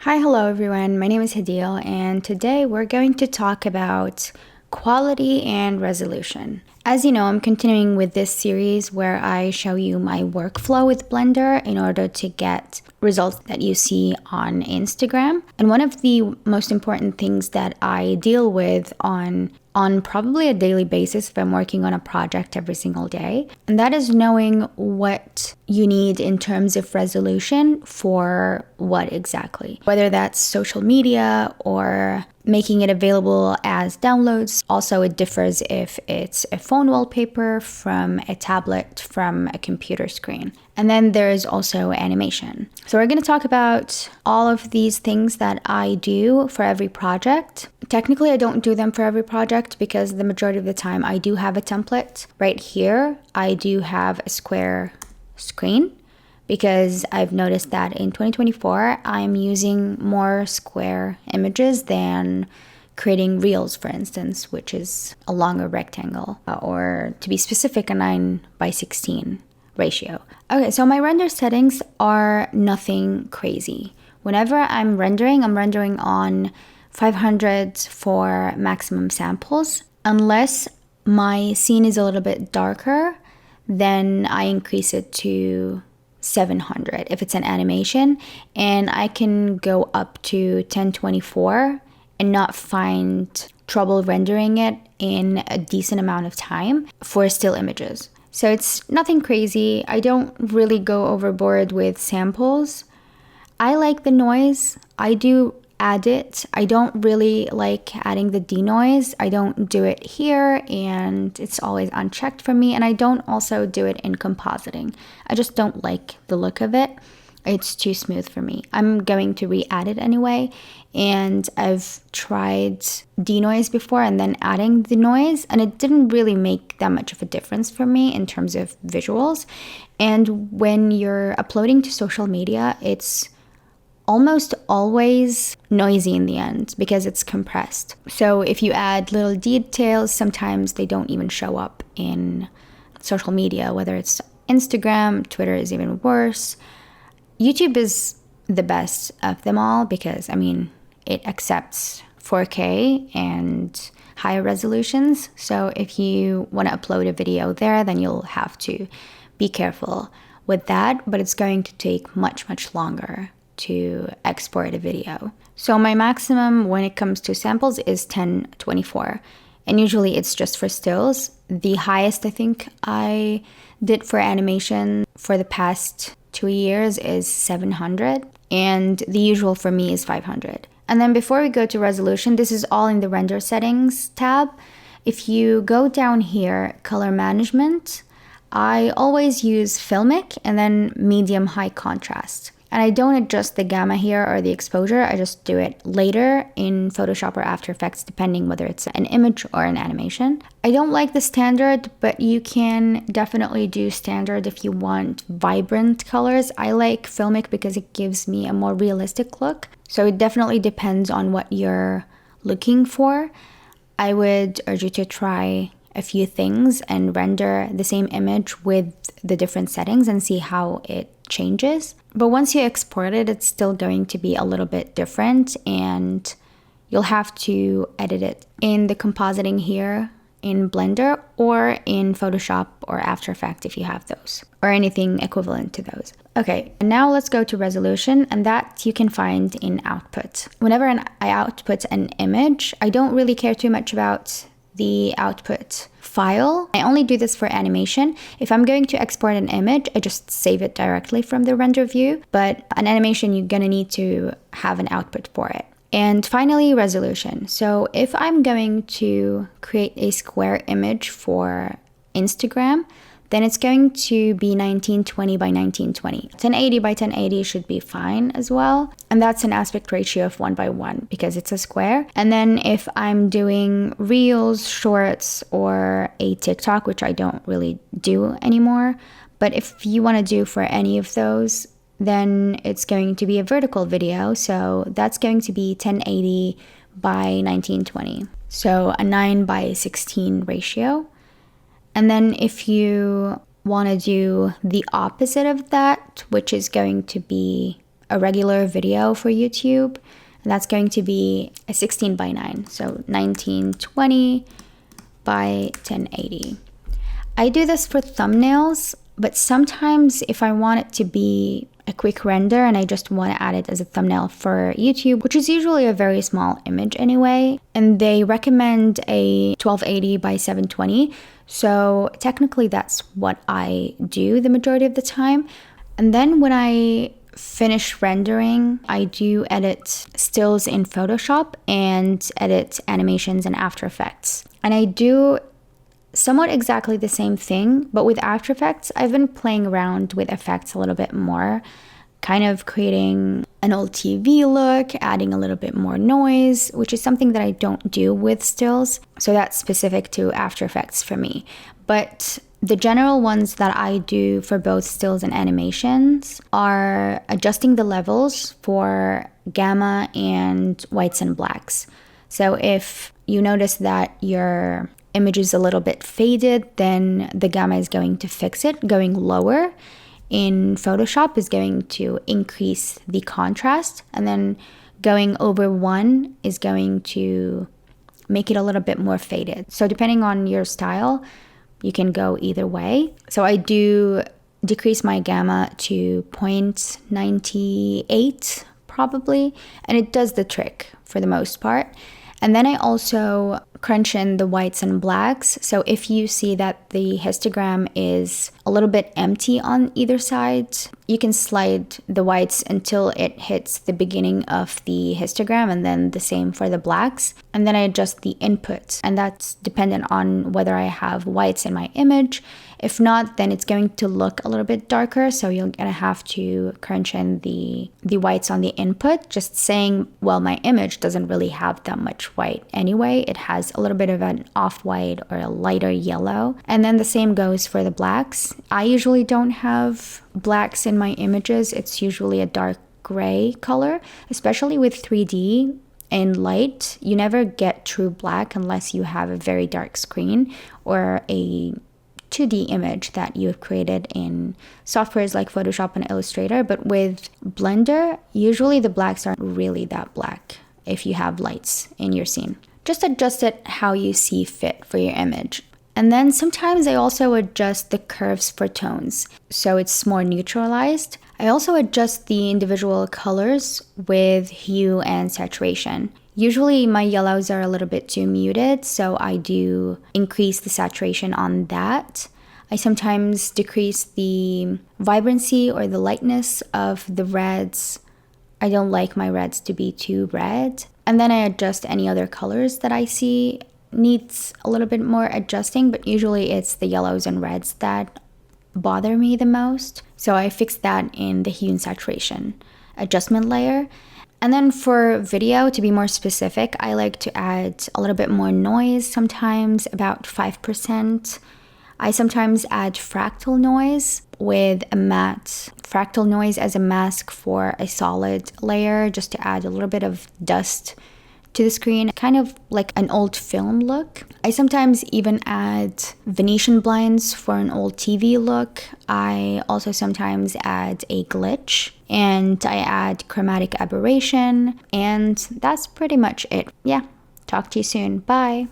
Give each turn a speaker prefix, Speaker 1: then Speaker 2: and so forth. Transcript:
Speaker 1: Hi, hello everyone. My name is Hadil, and today we're going to talk about quality and resolution. As you know, I'm continuing with this series where I show you my workflow with Blender in order to get results that you see on Instagram. And one of the most important things that I deal with on probably a daily basis if I'm working on a project every single day. And that is knowing what you need in terms of resolution for what exactly. Whether that's social media or making it available as downloads. Also, it differs if it's a phone wallpaper from a tablet from a computer screen. And then there is also animation. So we're going to talk about all of these things that I do for every project. Technically, I don't do them for every project because the majority of the time I do have a template. Right here, I do have a square screen because I've noticed that in 2024, I'm using more square images than creating reels, for instance, which is a longer rectangle, or to be specific, a 9:16 ratio. Okay, so my render settings are nothing crazy. Whenever I'm rendering on 500 for maximum samples. Unless my scene is a little bit darker, then I increase it to 700 if it's an animation, and I can go up to 1024 and not find trouble rendering it in a decent amount of time for still images. So it's nothing crazy. I don't really go overboard with samples. I like the noise. I do add it. I don't really like adding the denoise. I don't do it here, and it's always unchecked for me. And I don't also do it in compositing. I just don't like the look of it. It's too smooth for me. I'm going to re-add it anyway, and I've tried denoise before and then adding the noise, and it didn't really make that much of a difference for me in terms of visuals. And when you're uploading to social media, it's almost always noisy in the end because it's compressed. So if you add little details, sometimes they don't even show up in social media, whether it's Instagram, Twitter is even worse. YouTube is the best of them all because, it accepts 4K and higher resolutions. So if you want to upload a video there, then you'll have to be careful with that, but it's going to take much, much longer to export a video. So my maximum when it comes to samples is 1024, and usually it's just for stills. The highest I think I did for animation for the past 2 years is 700, and the usual for me is 500. And then before we go to resolution, this is all in the render settings tab. If you go down here, color management, I always use Filmic and then medium high contrast. And I don't adjust the gamma here or the exposure. I just do it later in Photoshop or After Effects, depending whether it's an image or an animation. I don't like the standard, but you can definitely do standard if you want vibrant colors. I like Filmic because it gives me a more realistic look. So it definitely depends on what you're looking for. I would urge you to try a few things and render the same image with the different settings and see how it changes. But once you export it, it's still going to be a little bit different, and you'll have to edit it in the compositing here in Blender or in Photoshop or After Effects if you have those, or anything equivalent to those. Okay, now let's go to resolution, and that you can find in output. Whenever I output an image, I don't really care too much about the output file. I only do this for animation. If I'm going to export an image, I just save it directly from the render view, but an animation, you're gonna need to have an output for it. And finally, resolution. So if I'm going to create a square image for Instagram, then it's going to be 1920 by 1920. 1080 by 1080 should be fine as well. And that's an aspect ratio of 1:1 because it's a square. And then if I'm doing reels, shorts, or a TikTok, which I don't really do anymore, but if you want to do for any of those, then it's going to be a vertical video. So that's going to be 1080 by 1920. So a 9:16 ratio. And then if you want to do the opposite of that, which is going to be a regular video for YouTube. And that's going to be a 16 by 9, so 1920 by 1080. I do this for thumbnails, but sometimes if I want it to be a quick render and I just want to add it as a thumbnail for YouTube, which is usually a very small image anyway, and they recommend a 1280 by 720. So technically that's what I do the majority of the time. And then when I finish rendering, I do edit stills in Photoshop and edit animations in After Effects. And I do somewhat exactly the same thing, but with After Effects, I've been playing around with effects a little bit more, kind of creating an old TV look, adding a little bit more noise, which is something that I don't do with stills. So that's specific to After Effects for me. But the general ones that I do for both stills and animations are adjusting the levels for gamma and whites and blacks. So if you notice that your image is a little bit faded, then the gamma is going to fix it. Going lower in Photoshop is going to increase the contrast, and then going over 1 is going to make it a little bit more faded. So depending on your style, you can go either way. So I do decrease my gamma to 0.98 probably, and it does the trick for the most part. And then I also crunch in the whites and blacks. So if you see that the histogram is a little bit empty on either side, you can slide the whites until it hits the beginning of the histogram, and then the same for the blacks. And then I adjust the input, and that's dependent on whether I have whites in my image. If not, then it's going to look a little bit darker, so you're gonna have to crunch in the whites on the input, just saying, well, my image doesn't really have that much white anyway. It has a little bit of an off-white or a lighter yellow. And then the same goes for the blacks. I usually don't have blacks in my images. It's usually a dark gray color, especially with 3D and light. You never get true black unless you have a very dark screen or a 2D image that you've created in softwares like Photoshop and Illustrator. But with Blender, usually the blacks aren't really that black if you have lights in your scene. Just adjust it how you see fit for your image. And then sometimes I also adjust the curves for tones, so it's more neutralized. I also adjust the individual colors with hue and saturation. Usually my yellows are a little bit too muted, so I do increase the saturation on that. I sometimes decrease the vibrancy or the lightness of the reds. I don't like my reds to be too red. And then I adjust any other colors that I see needs a little bit more adjusting, but usually it's the yellows and reds that bother me the most. So I fix that in the hue and saturation adjustment layer. And then for video, to be more specific, I like to add a little bit more noise, sometimes about 5%. I sometimes add fractal noise with a matte fractal noise as a mask for a solid layer, just to add a little bit of dust to the screen, kind of like an old film look. I sometimes even add Venetian blinds for an old TV look. I also sometimes add a glitch, and I add chromatic aberration, and that's pretty much it. Yeah, talk to you soon. Bye.